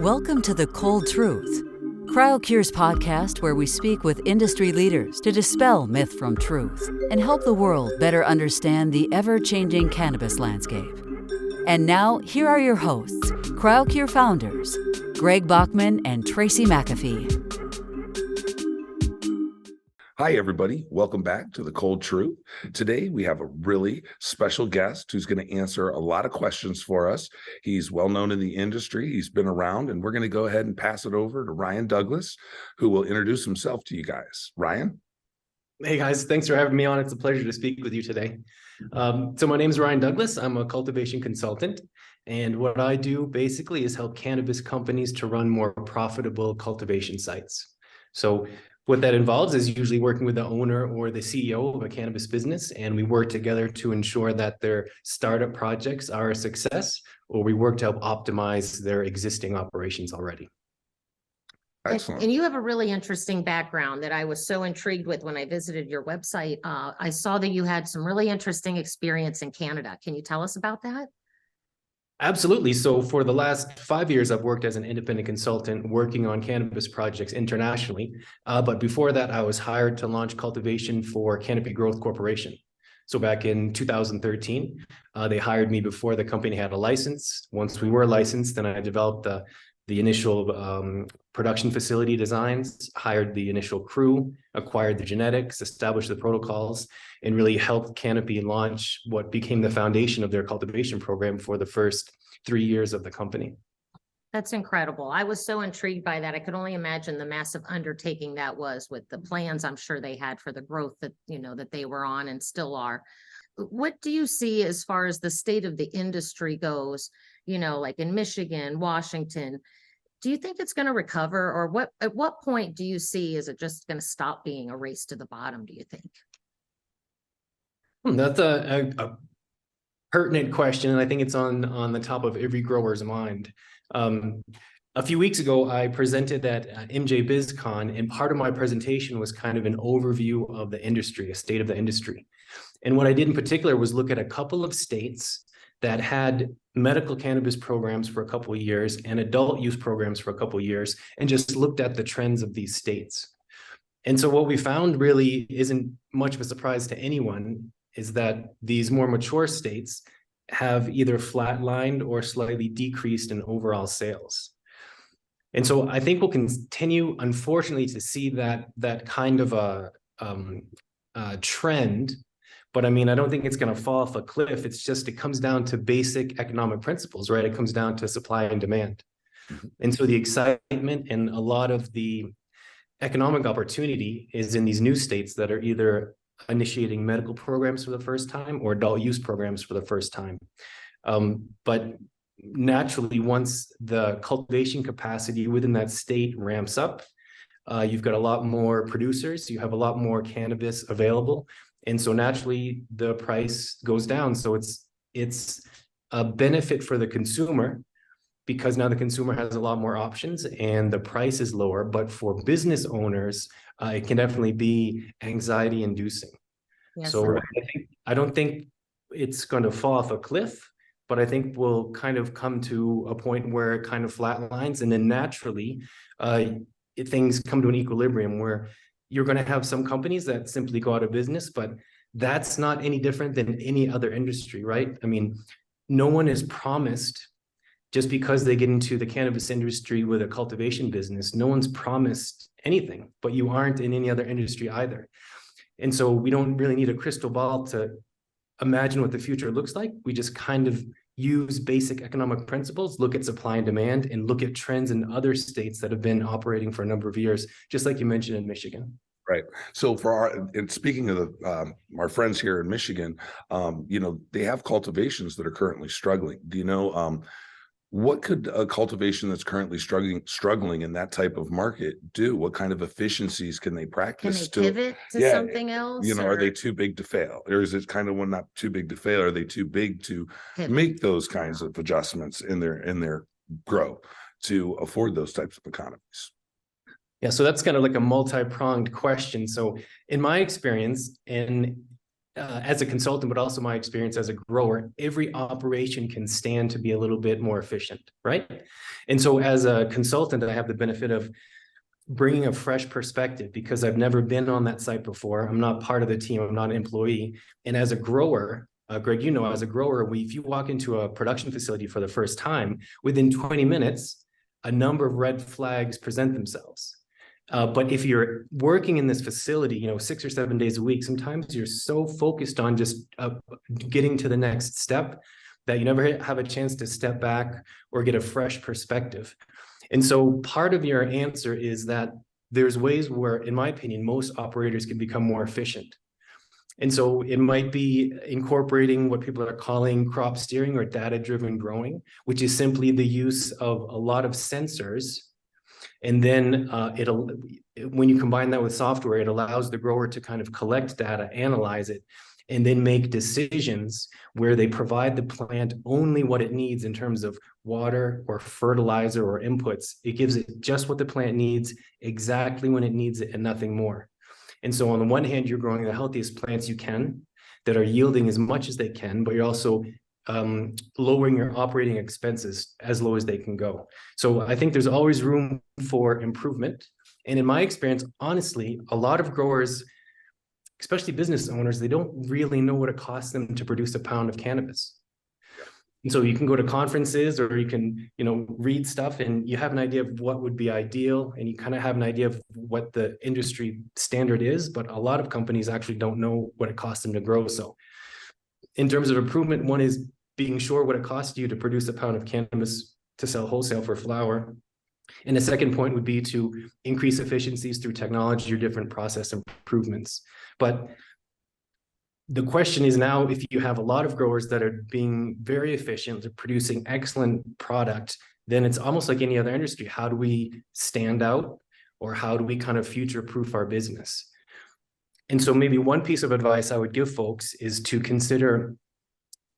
Welcome to The Cold Truth, Cryo Cure's podcast where we speak with industry leaders to dispel myth from truth and help the world better understand the ever-changing cannabis landscape. And now, here are your hosts, Cryo Cure founders, Greg Baughman and Tracee McAfee. Hi, everybody. Welcome back to The Cold Truth. Today, we have a really special guest who's going to answer a lot of questions for us. He's well known in the industry. He's been around, and we're going to go ahead and pass it over to Ryan Douglas, who will introduce himself to you guys. Ryan? Hey, guys. Thanks for having me on. It's a pleasure to speak with you today. So my name is Ryan Douglas. I'm a cultivation consultant. And what I do basically is help cannabis companies to run more profitable cultivation sites. So what that involves is usually working with the owner or the CEO of a cannabis business, and we work together to ensure that their startup projects are a success, or we work to help optimize their existing operations already. Excellent. And you have a really interesting background that I was so intrigued with when I visited your website. I saw that you had some really interesting experience in Canada. Can you tell us about that? Absolutely. So for the last 5 years, I've worked as an independent consultant working on cannabis projects internationally. But before that, I was hired to launch cultivation for Canopy Growth Corporation. So back in 2013, they hired me before the company had a license. Once we were licensed, then I developed the initial production facility designs, hired the initial crew, acquired the genetics, established the protocols, and really helped Canopy launch what became the foundation of their cultivation program for the first 3 years of the company. That's incredible. I was so intrigued by that. I could only imagine the massive undertaking that was with the plans I'm sure they had for the growth that, that they were on and still are. What do you see as far as the state of the industry goes, like in Michigan, Washington? Do you think it's going to recover, or at what point do you see, is it just going to stop being a race to the bottom, do you think? That's a pertinent question, and I think it's on the top of every grower's mind. A few weeks ago, I presented at MJ BizCon, and part of my presentation was kind of an overview of the industry, a state of the industry. And what I did in particular was look at a couple of states that had medical cannabis programs for a couple of years and adult use programs for a couple of years, and just looked at the trends of these states. And so what we found really isn't much of a surprise to anyone, is that these more mature states have either flatlined or slightly decreased in overall sales. And so I think we'll continue, unfortunately, to see that kind of a trend. But I mean, I don't think it's going to fall off a cliff. It comes down to basic economic principles, right? It comes down to supply and demand. And so the excitement and a lot of the economic opportunity is in these new states that are either initiating medical programs for the first time or adult use programs for the first time. But naturally, once the cultivation capacity within that state ramps up, you've got a lot more producers, you have a lot more cannabis available. And so naturally the price goes down. So it's a benefit for the consumer, because now the consumer has a lot more options and the price is lower. But for business owners, it can definitely be anxiety inducing. Yes, so I don't think it's going to fall off a cliff, but I think we'll kind of come to a point where it kind of flatlines, and then naturally things come to an equilibrium where you're going to have some companies that simply go out of business, but that's not any different than any other industry, right? I mean, no one is promised, just because they get into the cannabis industry with a cultivation business, no one's promised anything, but you aren't in any other industry either. And so we don't really need a crystal ball to imagine what the future looks like. We just kind of use basic economic principles, look at supply and demand, and look at trends in other states that have been operating for a number of years, just like you mentioned in Michigan. Right. So and speaking of our friends here in Michigan, they have cultivations that are currently struggling. Do you know, what could a cultivation that's currently struggling in that type of market do? What kind of efficiencies can they practice? Can they pivot to something else? Are they too big to fail? Or is it kind of one not too big to fail? Are they too big to make those kinds of adjustments in their grow to afford those types of economies? Yeah, so that's kind of like a multi-pronged question. So in my experience, and as a consultant, but also my experience as a grower, every operation can stand to be a little bit more efficient, right? And so as a consultant, I have the benefit of bringing a fresh perspective because I've never been on that site before. I'm not part of the team. I'm not an employee. And as a grower, Greg, you know, as a grower, if you walk into a production facility for the first time, within 20 minutes, a number of red flags present themselves. But if you're working in this facility, you know, 6 or 7 days a week, sometimes you're so focused on just getting to the next step that you never have a chance to step back or get a fresh perspective. And so part of your answer is that there's ways where, in my opinion, most operators can become more efficient. And so it might be incorporating what people are calling crop steering or data-driven growing, which is simply the use of a lot of sensors. And then when you combine that with software, it allows the grower to kind of collect data, analyze it, and then make decisions where they provide the plant only what it needs in terms of water or fertilizer or inputs. It gives it just what the plant needs, exactly when it needs it, and nothing more. And so on the one hand, you're growing the healthiest plants you can that are yielding as much as they can, but you're also lowering your operating expenses as low as they can go. So I think there's always room for improvement. And in my experience, honestly, a lot of growers, especially business owners, they don't really know what it costs them to produce a pound of cannabis. And so you can go to conferences or you can, you know, read stuff and you have an idea of what would be ideal and you kind of have an idea of what the industry standard is, but a lot of companies actually don't know what it costs them to grow. So in terms of improvement, one is being sure what it costs you to produce a pound of cannabis to sell wholesale for flower. And the second point would be to increase efficiencies through technology or different process improvements. But the question is now, if you have a lot of growers that are being very efficient, they're producing excellent product, then it's almost like any other industry. How do we stand out, or how do we kind of future-proof our business? And so maybe one piece of advice I would give folks is to consider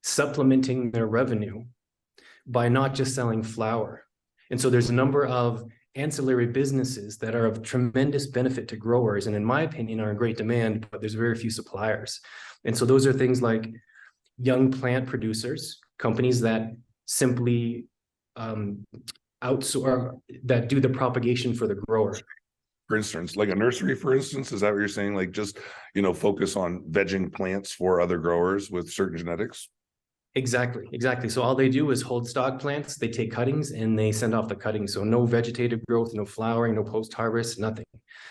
supplementing their revenue by not just selling flower. And so there's a number of ancillary businesses that are of tremendous benefit to growers, and in my opinion are in great demand, but there's very few suppliers. And so those are things like young plant producers, companies that simply outsource, that do the propagation for the grower. For instance, like a nursery, for instance, is that what you're saying? Like just, you know, focus on vegging plants for other growers with certain genetics? Exactly. So all they do is hold stock plants, they take cuttings and they send off the cuttings. So no vegetative growth, no flowering, no post-harvest, nothing.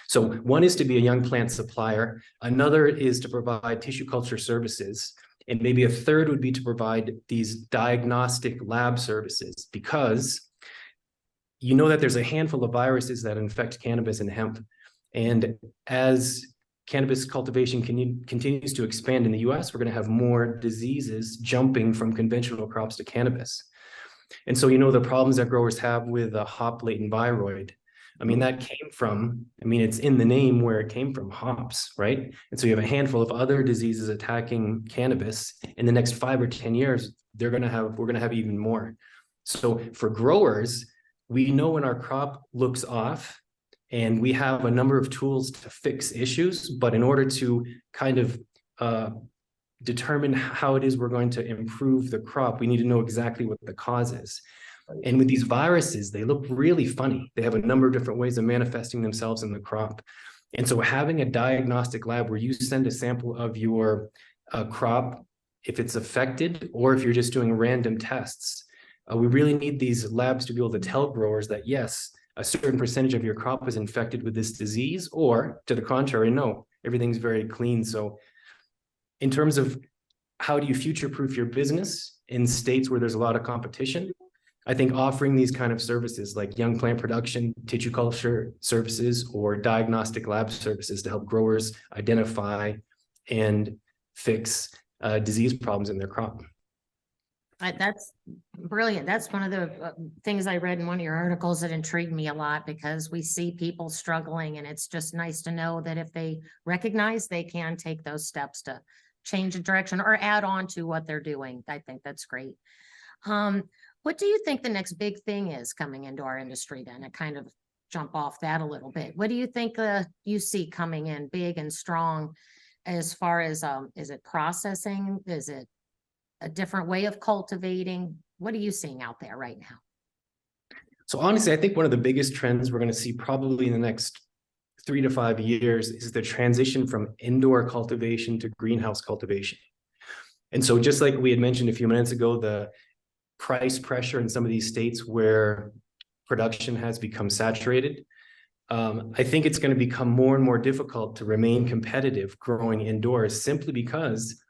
So one is to be a young plant supplier. Another is to provide tissue culture services. And maybe a third would be to provide these diagnostic lab services, because you know that there's a handful of viruses that infect cannabis and hemp. And as cannabis cultivation continues to expand in the US, we're going to have more diseases jumping from conventional crops to cannabis. And so, you know, the problems that growers have with a hop latent viroid, I mean, that came from, I mean, it's in the name where it came from, hops, right? And so you have a handful of other diseases attacking cannabis. In the next 5 or 10 years, we're going to have even more. So for growers, we know when our crop looks off, and we have a number of tools to fix issues, but in order to kind of determine how it is we're going to improve the crop, we need to know exactly what the cause is. And with these viruses, they look really funny. They have a number of different ways of manifesting themselves in the crop. And so having a diagnostic lab where you send a sample of your crop, if it's affected, or if you're just doing random tests, we really need these labs to be able to tell growers that, yes, a certain percentage of your crop is infected with this disease, or to the contrary, no, everything's very clean. So in terms of how do you future-proof your business in states where there's a lot of competition, I think offering these kind of services like young plant production, tissue culture services, or diagnostic lab services to help growers identify and fix disease problems in their crop. That's brilliant. That's one of the things I read in one of your articles that intrigued me a lot, because we see people struggling, and it's just nice to know that if they recognize, they can take those steps to change the direction or add on to what they're doing. I think that's great. What do you think the next big thing is coming into our industry then? To kind of jump off that a little bit. What do you think you see coming in big and strong as far as, is it processing? Is it a different way of cultivating? What are you seeing out there right now? So honestly, I think one of the biggest trends we're going to see probably in the next 3 to 5 years is the transition from indoor cultivation to greenhouse cultivation. And so just like we had mentioned a few minutes ago, the price pressure in some of these states where production has become saturated, I think it's going to become more and more difficult to remain competitive growing indoors simply because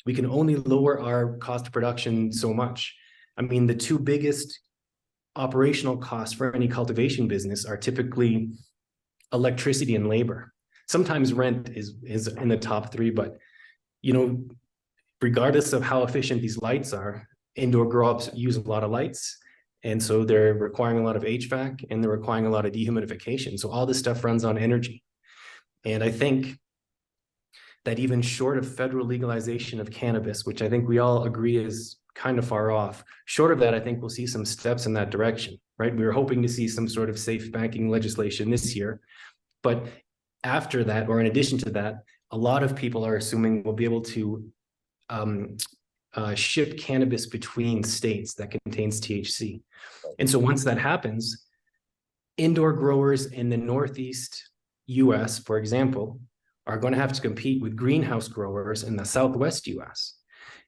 we can only lower our cost of production so much. I mean, the two biggest operational costs for any cultivation business are typically electricity and labor. Sometimes rent is in the top three, but regardless of how efficient these lights are, indoor grow-ops use a lot of lights. And so they're requiring a lot of HVAC and they're requiring a lot of dehumidification. So all this stuff runs on energy. And I think that even short of federal legalization of cannabis, which I think we all agree is kind of far off, short of that, I think we'll see some steps in that direction, right? We were hoping to see some sort of safe banking legislation this year. But after that, or in addition to that, a lot of people are assuming we'll be able to ship cannabis between states that contains THC. And so once that happens, indoor growers in the Northeast US, for example, are going to have to compete with greenhouse growers in the Southwest US.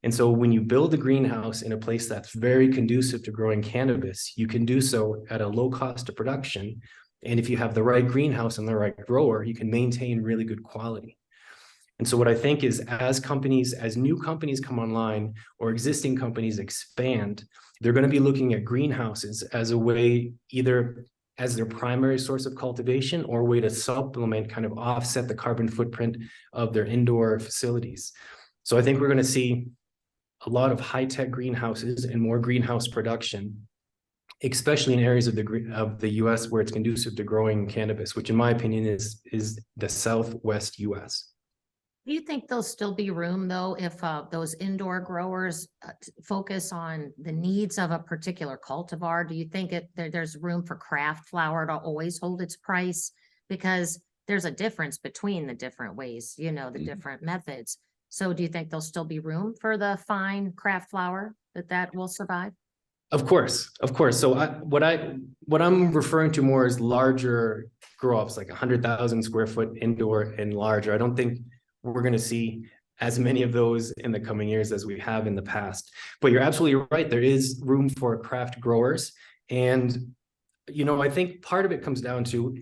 And so when you build a greenhouse in a place that's very conducive to growing cannabis, you can do so at a low cost of production. And if you have the right greenhouse and the right grower, you can maintain really good quality. And so what I think is as new companies come online or existing companies expand, they're going to be looking at greenhouses as a way, either as their primary source of cultivation or a way to supplement, kind of offset the carbon footprint of their indoor facilities. So I think we're going to see a lot of high-tech greenhouses and more greenhouse production, especially in areas of the US where it's conducive to growing cannabis, which in my opinion is the Southwest US. Do you think there'll still be room though, if those indoor growers focus on the needs of a particular cultivar? Do you think there's room for craft flower to always hold its price? Because there's a difference between the different ways, the different methods. So do you think there'll still be room for the fine craft flower that will survive? Of course. So what I'm referring to more is larger grow-ups, like 100,000 square foot indoor and larger. I don't think we're going to see as many of those in the coming years as we have in the past. But you're absolutely right. There is room for craft growers. And, I think part of it comes down to,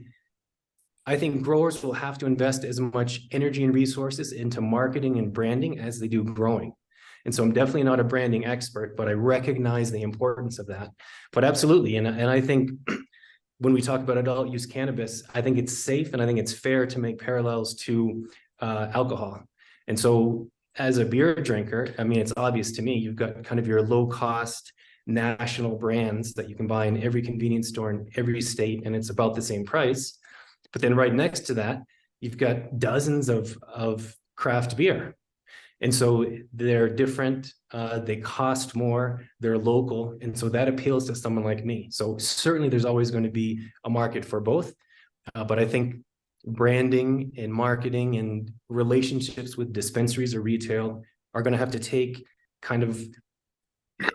I think growers will have to invest as much energy and resources into marketing and branding as they do growing. And so I'm definitely not a branding expert, but I recognize the importance of that. But absolutely. And I think when we talk about adult use cannabis, I think it's safe and I think it's fair to make parallels to alcohol. And so as a beer drinker, I mean, it's obvious to me, you've got kind of your low cost national brands that you can buy in every convenience store in every state, and it's about the same price. But then right next to that, you've got dozens of craft beer. And so they're different, they cost more, they're local. And so that appeals to someone like me. So certainly there's always going to be a market for both. But I think branding and marketing and relationships with dispensaries or retail are going to have to take kind of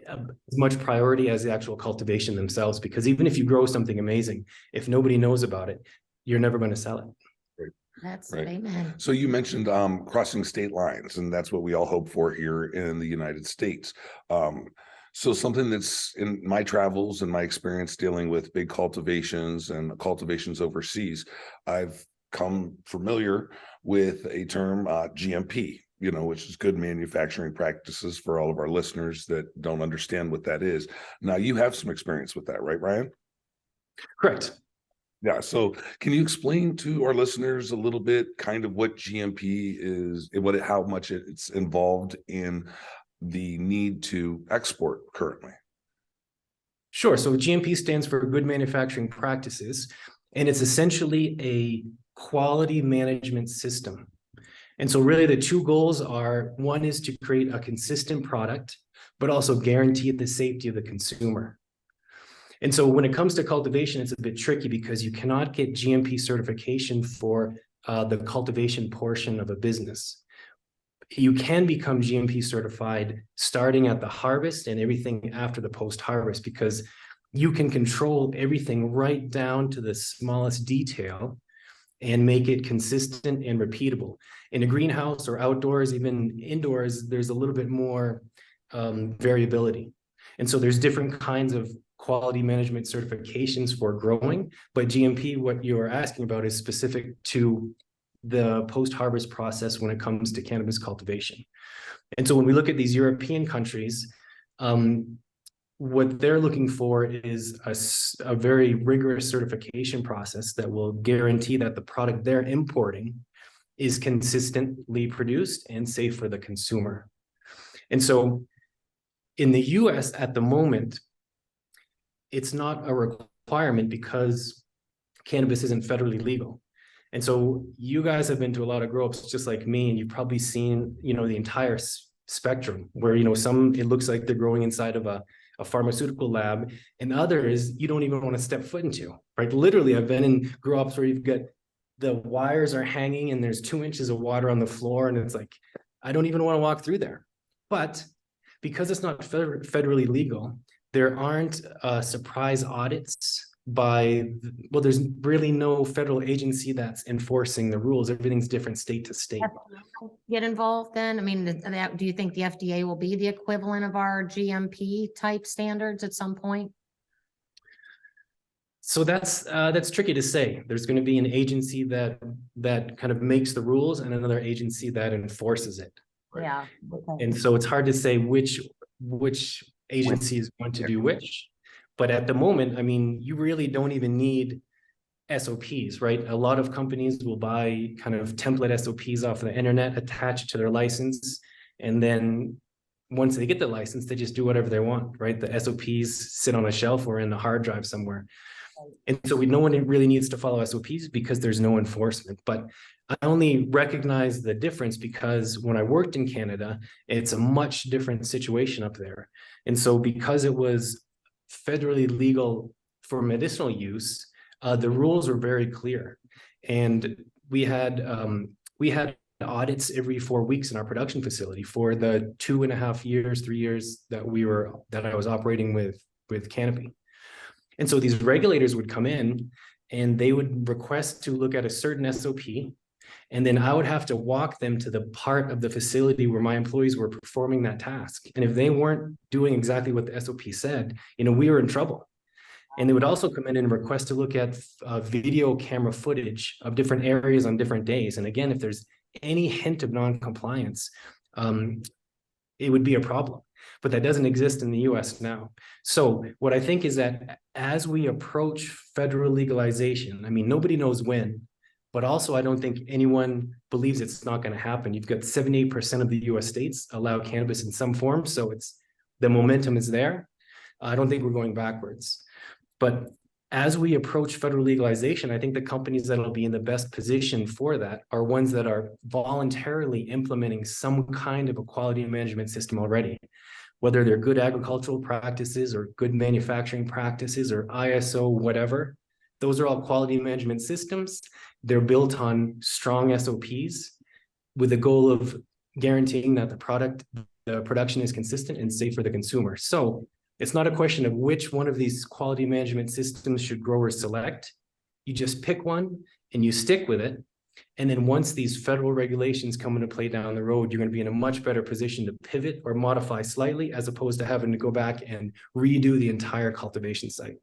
as much priority as the actual cultivation themselves, because even if you grow something amazing, if nobody knows about it, you're never going to sell it. That's right. Amen. So you mentioned crossing state lines, and that's what we all hope for here in the United States. So something that's in my travels and my experience dealing with big cultivations and cultivations overseas, I've come familiar with a term GMP, which is good manufacturing practices for all of our listeners that don't understand what that is. Now, you have some experience with that, right, Ryan? Correct. Yeah. So can you explain to our listeners a little bit kind of what GMP is, how much it's involved in the need to export currently? Sure. So GMP stands for Good Manufacturing Practices, and it's essentially a quality management system. And so really the two goals are, one is to create a consistent product, but also guarantee the safety of the consumer. And so when it comes to cultivation, it's a bit tricky because you cannot get GMP certification for the cultivation portion of a business. you can become GMP certified starting at the harvest and everything after the post-harvest, because you can control everything right down to the smallest detail and make it consistent and repeatable. In a greenhouse or outdoors, even indoors, there's a little bit more variability. And so there's different kinds of quality management certifications for growing, but GMP, what you're asking about, is specific to the post-harvest process when it comes to cannabis cultivation. And so when we look at these European countries, what they're looking for is a very rigorous certification process that will guarantee that the product they're importing is consistently produced and safe for the consumer. And so in the US at the moment, it's not a requirement because cannabis isn't federally legal. And so you guys have been to a lot of grow-ups just like me, and you've probably seen, the entire spectrum where, some, it looks like they're growing inside of a pharmaceutical lab, and others you don't even want to step foot into, right? Literally, I've been in grow-ups where you've got the wires are hanging and there's 2 inches of water on the floor, and it's like, I don't even want to walk through there. But because it's not federally legal, there aren't surprise audits there's really no federal agency that's enforcing the rules. Everything's different state to state. Get involved then? I mean, do you think the FDA will be the equivalent of our GMP type standards at some point? So that's tricky to say. There's going to be an agency that kind of makes the rules and another agency that enforces it. Yeah. Okay. And so it's hard to say which agency is going to do which. But at the moment, I mean, you really don't even need SOPs, right? A lot of companies will buy kind of template SOPs off the internet, attach it to their license, and then once they get the license, they just do whatever they want, right? The SOPs sit on a shelf or in a hard drive somewhere. And so no one really needs to follow SOPs because there's no enforcement. But I only recognize the difference because when I worked in Canada, it's a much different situation up there. And so because it was federally legal for medicinal use, the rules were very clear. And we had audits every 4 weeks in our production facility for the 2.5 years, 3 years that I was operating with Canopy. And so these regulators would come in and they would request to look at a certain SOP. And then I would have to walk them to the part of the facility where my employees were performing that task. And if they weren't doing exactly what the SOP said, we were in trouble. And they would also come in and request to look at video camera footage of different areas on different days. And again, if there's any hint of non-compliance, it would be a problem. But that doesn't exist in the US now. So what I think is that as we approach federal legalization, I mean, nobody knows when, but also I don't think anyone believes it's not going to happen. You've got 78% of the US states allow cannabis in some form. So the momentum is there. I don't think we're going backwards. But as we approach federal legalization, I think the companies that will be in the best position for that are ones that are voluntarily implementing some kind of a quality management system already, whether they're good agricultural practices or good manufacturing practices or ISO, whatever. Those are all quality management systems. They're built on strong SOPs with the goal of guaranteeing that the production is consistent and safe for the consumer. So it's not a question of which one of these quality management systems should growers select. You just pick one and you stick with it. And then once these federal regulations come into play down the road, you're going to be in a much better position to pivot or modify slightly, as opposed to having to go back and redo the entire cultivation site.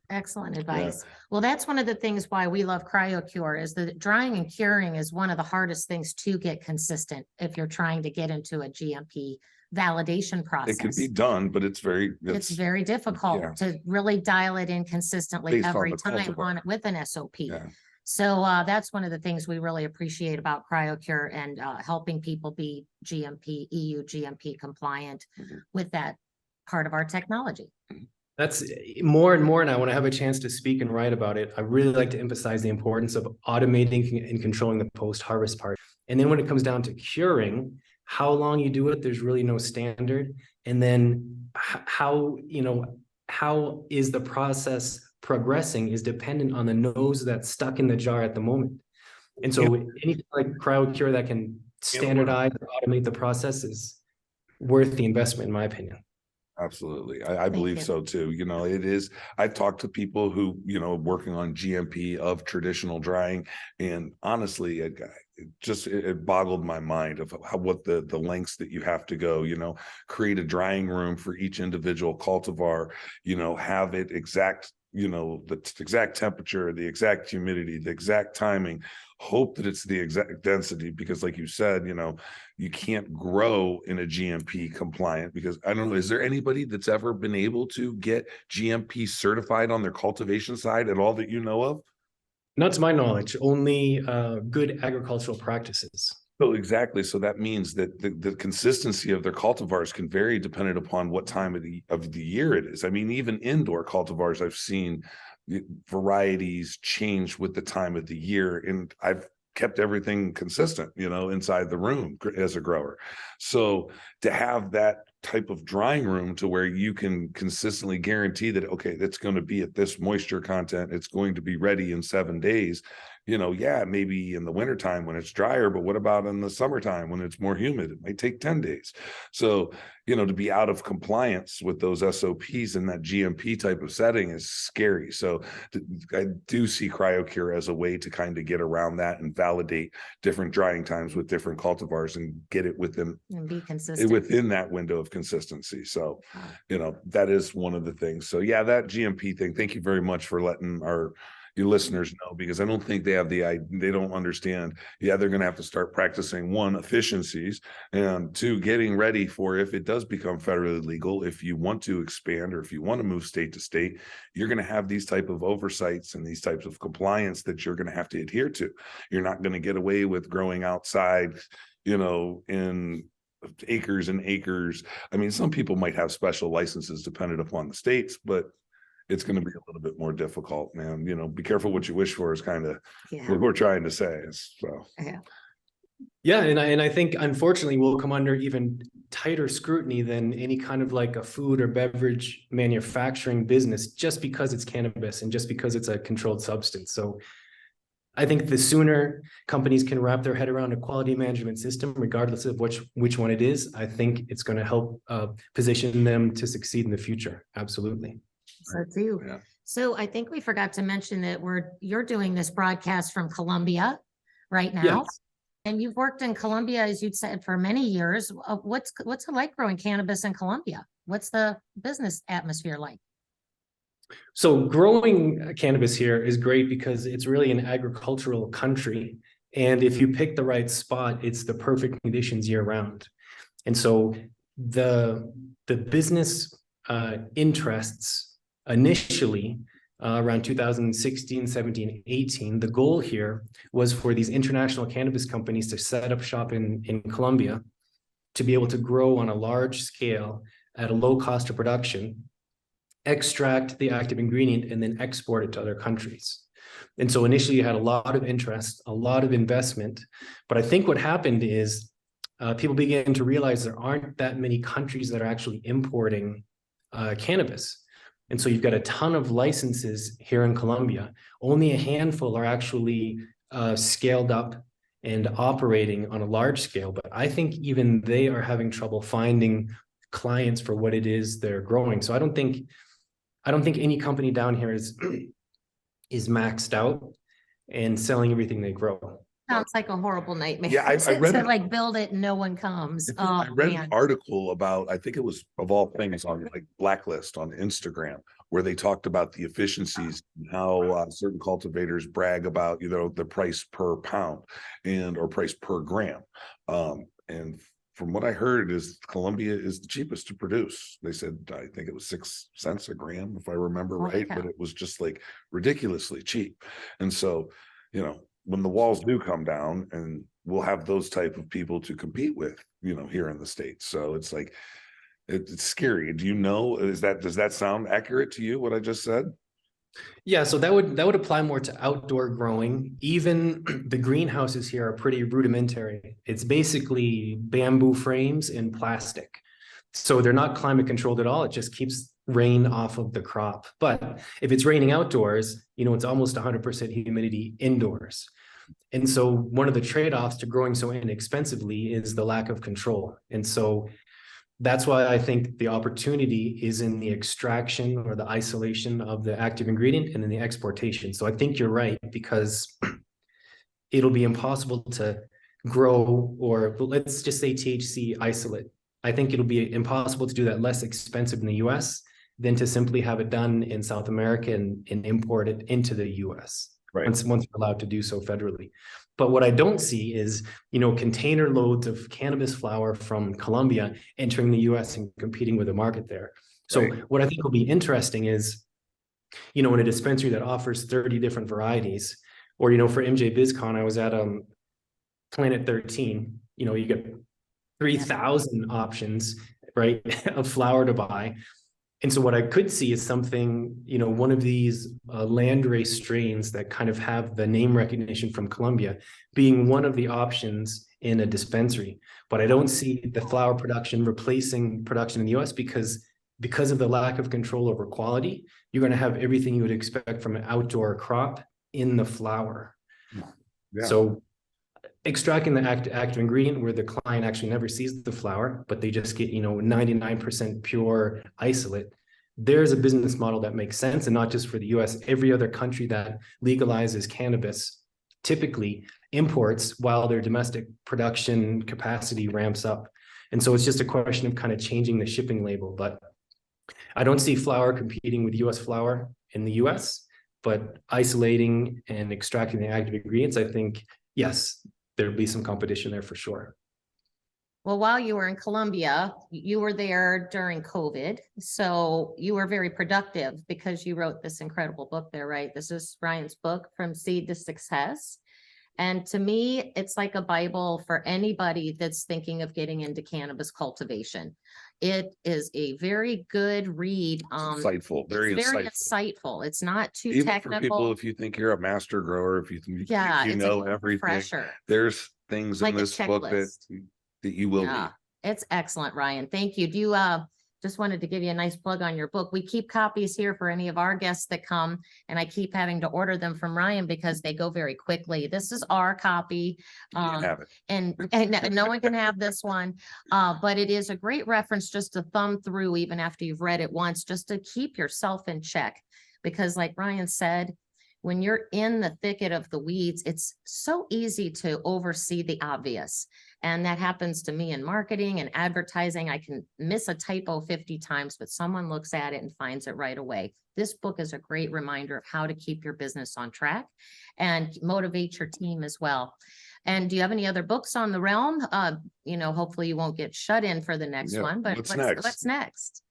Excellent advice. Yeah. Well, that's one of the things why we love Cryo Cure is that drying and curing is one of the hardest things to get consistent if you're trying to get into a GMP validation process. It can be done, but it's very difficult to really dial it in consistently every time with an SOP. Yeah. So that's one of the things we really appreciate about Cryo Cure and helping people be GMP, EU GMP compliant with that part of our technology. That's more and more now when I have a chance to speak and write about it, I really like to emphasize the importance of automating and controlling the post-harvest part. And then when it comes down to curing, how long you do it, there's really no standard. And then how is the process progressing is dependent on the nose that's stuck in the jar at the moment. And so anything like Cryo Cure that can standardize or automate the process is worth the investment, in my opinion. Absolutely. I believe so too. It is, I've talked to people who, working on GMP of traditional drying, and honestly, it boggled my mind of what the lengths that you have to go, create a drying room for each individual cultivar, have it exact, the exact temperature, the exact humidity, the exact timing, hope that it's the exact density, because like you said, you can't grow in a GMP compliant, because I don't know, is there anybody that's ever been able to get GMP certified on their cultivation side at all that you know of? Not to my knowledge, only good agricultural practices. So exactly. So that means that the consistency of their cultivars can vary depending upon what time of the year it is. I mean, even indoor cultivars, I've seen varieties change with the time of the year, and I've kept everything consistent, inside the room as a grower. So to have that type of drying room to where you can consistently guarantee that, okay, that's going to be at this moisture content, it's going to be ready in 7 days, maybe in the wintertime when it's drier, but what about in the summertime when it's more humid? It might take 10 days. So, to be out of compliance with those SOPs in that GMP type of setting is scary. So I do see Cryo Cure as a way to kind of get around that and validate different drying times with different cultivars and get it within and be consistent within that window of consistency. So, that is one of the things. So yeah, that GMP thing, thank you very much for letting your listeners know, because I don't think they don't understand. Yeah, they're going to have to start practicing, one, efficiencies, and two, getting ready for if it does become federally legal, if you want to expand or if you want to move state to state, you're going to have these type of oversights and these types of compliance that you're going to have to adhere to. You're not going to get away with growing outside, in acres and acres. I mean, some people might have special licenses dependent upon the states, but it's going to be a little bit more difficult, man. Be careful what you wish for is kind of what we're trying to say. So yeah, and I think unfortunately we'll come under even tighter scrutiny than any kind of like a food or beverage manufacturing business, just because it's cannabis and just because it's a controlled substance. So I think the sooner companies can wrap their head around a quality management system, regardless of which one it is, I think it's going to help position them to succeed in the future. Absolutely. So too. Yeah. So I think we forgot to mention that you're doing this broadcast from Colombia right now. Yes. And you've worked in Colombia, as you'd said, for many years. What's it like growing cannabis in Colombia? What's the business atmosphere like? So growing cannabis here is great because it's really an agricultural country. And if you pick the right spot, it's the perfect conditions year round. And so the business interests initially around 2016, 17, 18, the goal here was for these international cannabis companies to set up shop in Colombia to be able to grow on a large scale at a low cost of production, extract the active ingredient, and then export it to other countries. And so initially you had a lot of interest, a lot of investment, but I think what happened is people began to realize there aren't that many countries that are actually importing cannabis. And so you've got a ton of licenses here in Colombia. Only a handful are actually scaled up and operating on a large scale, but I think even they are having trouble finding clients for what it is they're growing. So I don't think any company down here is maxed out and selling everything they grow. Sounds like a horrible nightmare. Yeah, I read to like build it and no one comes. I read an article about, I think it was of all things on like Blacklist on Instagram, where they talked about the efficiencies and how certain cultivators brag about, the price per pound or price per gram. And from what I heard is Colombia is the cheapest to produce. They said, I think it was 6 cents a gram, if I remember right, but it was just like ridiculously cheap. And so, when the walls do come down, and we'll have those type of people to compete with, here in the States. So it's like, it's scary. Does that sound accurate to you, what I just said? Yeah, so that would apply more to outdoor growing. Even the greenhouses here are pretty rudimentary. It's basically bamboo frames and plastic. So they're not climate controlled at all. It just keeps rain off of the crop. But if it's raining outdoors, it's almost 100% humidity indoors. And so one of the trade-offs to growing so inexpensively is the lack of control. And so that's why I think the opportunity is in the extraction or the isolation of the active ingredient and in the exportation. So I think you're right, because it'll be impossible to grow, or let's just say THC isolate. I think it'll be impossible to do that less expensive in the US than to simply have it done in South America and import it into the US. Right. Once we're allowed to do so federally. But what I don't see is, container loads of cannabis flower from Colombia entering the US and competing with the market there. So Right. what I think will be interesting is, in a dispensary that offers 30 different varieties, or, for MJ BizCon, I was at Planet 13, you get 3,000 options, right, of flower to buy. And so what I could see is something, one of these landrace strains that kind of have the name recognition from Colombia being one of the options in a dispensary. But I don't see the flower production replacing production in the US because of the lack of control over quality. You're going to have everything you would expect from an outdoor crop in the flower. Yeah. So extracting the active ingredient where the client actually never sees the flower, but they just get, 99% pure isolate. There's a business model that makes sense, and not just for the US. Every other country that legalizes cannabis typically imports while their domestic production capacity ramps up. And so it's just a question of kind of changing the shipping label. But I don't see flower competing with US flower in the US, but isolating and extracting the active ingredients, I think, yes, there'll be some competition there for sure. Well, while you were in Colombia, you were there during COVID. So you were very productive because you wrote this incredible book there, right? This is Ryan's book, From Seed to Success. And to me, it's like a Bible for anybody that's thinking of getting into cannabis cultivation. It is a very good read. Insightful, very insightful. It's not too even technical. for people, if you think you're a master grower, if you think you know everything, refresher. There's things like in this book that you will need. It's excellent, Ryan. Thank you. Do you just wanted to give you a nice plug on your book. We keep copies here for any of our guests that come, and I keep having to order them from Ryan because they go very quickly. This is our copy. You can have it. And no one can have this one. But it is a great reference just to thumb through even after you've read it once, just to keep yourself in check. Because like Ryan said, when you're in the thicket of the weeds, it's so easy to oversee the obvious. And that happens to me in marketing and advertising. I can miss a typo 50 times, but someone looks at it and finds it right away. This book is a great reminder of how to keep your business on track and motivate your team as well. And do you have any other books on the realm? Hopefully you won't get shut in for the next one, but what's next?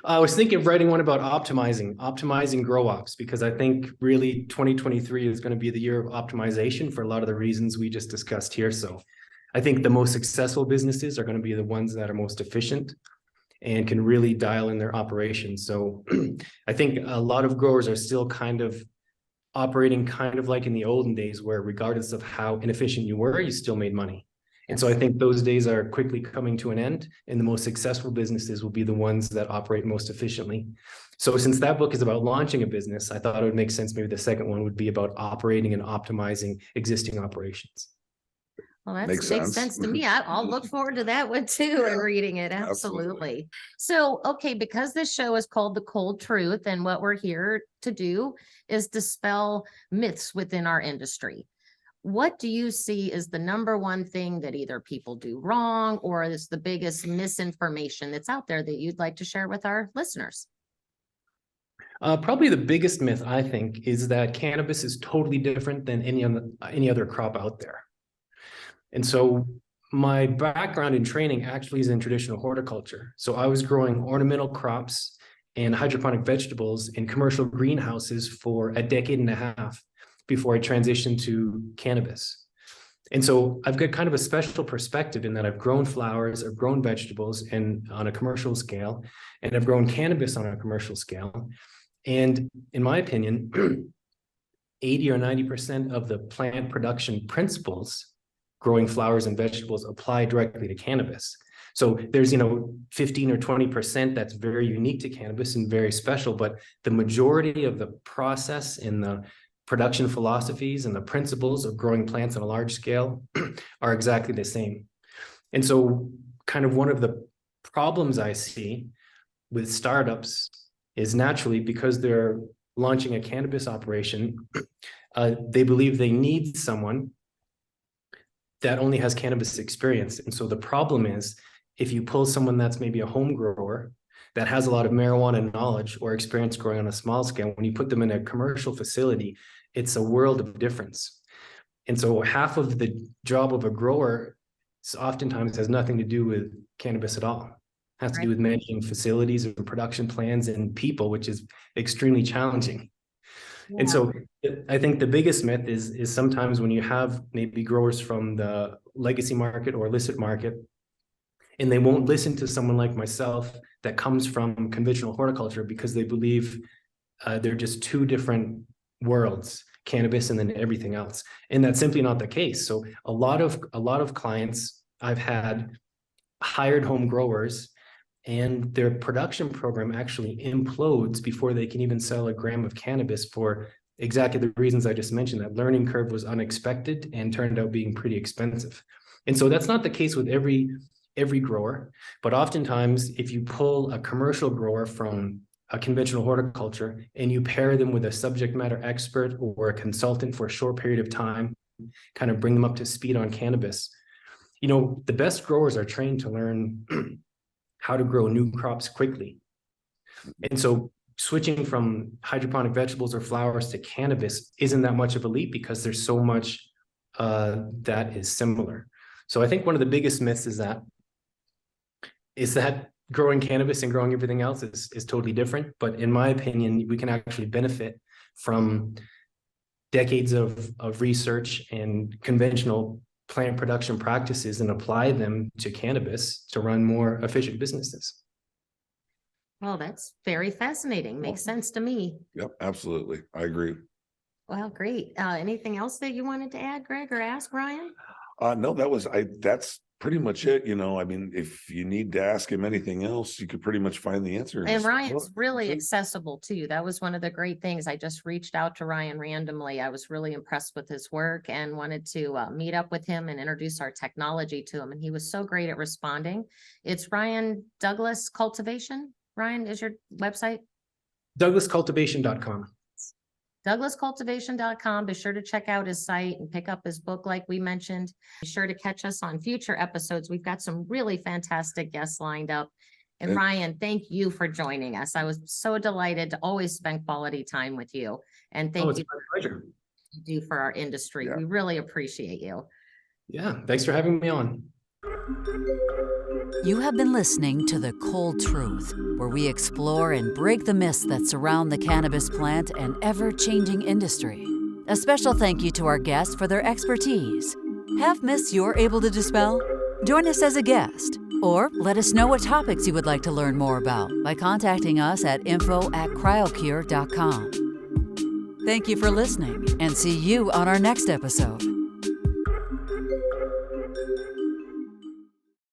I was thinking of writing one about optimizing grow ops, because I think really 2023 is going to be the year of optimization for a lot of the reasons we just discussed here. So I think the most successful businesses are going to be the ones that are most efficient and can really dial in their operations. So I think a lot of growers are still kind of operating kind of like in the olden days, where regardless of how inefficient you were, you still made money. And so I think those days are quickly coming to an end, and the most successful businesses will be the ones that operate most efficiently. So since that book is about launching a business, I thought it would make sense. Maybe the second one would be about operating and optimizing existing operations. Well, that makes sense to me. I'll look forward to that one too and reading it. Absolutely. So, okay, because this show is called The Cold Truth, and what we're here to do is dispel myths within our industry. What do you see as the number one thing that either people do wrong or is the biggest misinformation that's out there that you'd like to share with our listeners? Probably the biggest myth, I think, is that cannabis is totally different than any other crop out there. And so my background in training actually is in traditional horticulture. So I was growing ornamental crops and hydroponic vegetables in commercial greenhouses for a decade and a half before I transitioned to cannabis. And so I've got kind of a special perspective in that I've grown flowers, I've grown vegetables and on a commercial scale, and I've grown cannabis on a commercial scale. And in my opinion, 80 or 90% of the plant production principles growing flowers and vegetables apply directly to cannabis. So there's, 15 or 20% that's very unique to cannabis and very special, but the majority of the process and the production philosophies and the principles of growing plants on a large scale are exactly the same. And so kind of one of the problems I see with startups is naturally because they're launching a cannabis operation, they believe they need someone that only has cannabis experience. And so the problem is if you pull someone that's maybe a home grower that has a lot of marijuana knowledge or experience growing on a small scale, when you put them in a commercial facility, it's a world of difference. And so half of the job of a grower oftentimes has nothing to do with cannabis at all. It has to do with managing facilities and production plans and people, which is extremely challenging. Yeah. And so I think the biggest myth is sometimes when you have maybe growers from the legacy market or illicit market, and they won't listen to someone like myself that comes from conventional horticulture because they believe they're just two different worlds, cannabis and then everything else. And that's simply not the case. So a lot of clients I've had hired home growers, and their production program actually implodes before they can even sell a gram of cannabis for exactly the reasons I just mentioned. That learning curve was unexpected and turned out being pretty expensive. And so that's not the case with every grower, but oftentimes if you pull a commercial grower from a conventional horticulture and you pair them with a subject matter expert or a consultant for a short period of time, kind of bring them up to speed on cannabis, you know, the best growers are trained to learn how to grow new crops quickly. And so switching from hydroponic vegetables or flowers to cannabis isn't that much of a leap because there's so much that is similar. So I think one of the biggest myths is that growing cannabis and growing everything else is totally different. But in my opinion, we can actually benefit from decades of research and conventional plant production practices and apply them to cannabis to run more efficient businesses. Well, that's very fascinating. Makes sense to me. Yep, absolutely. I agree. Well, great. Anything else that you wanted to add, Greg, or ask Ryan? No, that's pretty much it. You know, I mean, if you need to ask him anything else, you could pretty much find the answer. And Ryan's really accessible too. That was one of the great things. I just reached out to Ryan randomly. I was really impressed with his work and wanted to meet up with him and introduce our technology to him. And he was so great at responding. It's Ryan Douglas Cultivation. Ryan, is your website? DouglasCultivation.com. DouglasCultivation.com. Be sure to check out his site and pick up his book like we mentioned. Be sure to catch us on future episodes. We've got some really fantastic guests lined up. And Ryan, thank you for joining us. I was so delighted to always spend quality time with you. And thank you for my pleasure. You do for our industry. We really appreciate you. Yeah, thanks for having me on. You have been listening to The Cold Truth, where we explore and break the myths that surround the cannabis plant and ever-changing industry. A special thank you to our guests for their expertise. Have myths you're able to dispel? Join us as a guest, or let us know what topics you would like to learn more about by contacting us at info@cryocure.com. Thank you for listening, and see you on our next episode.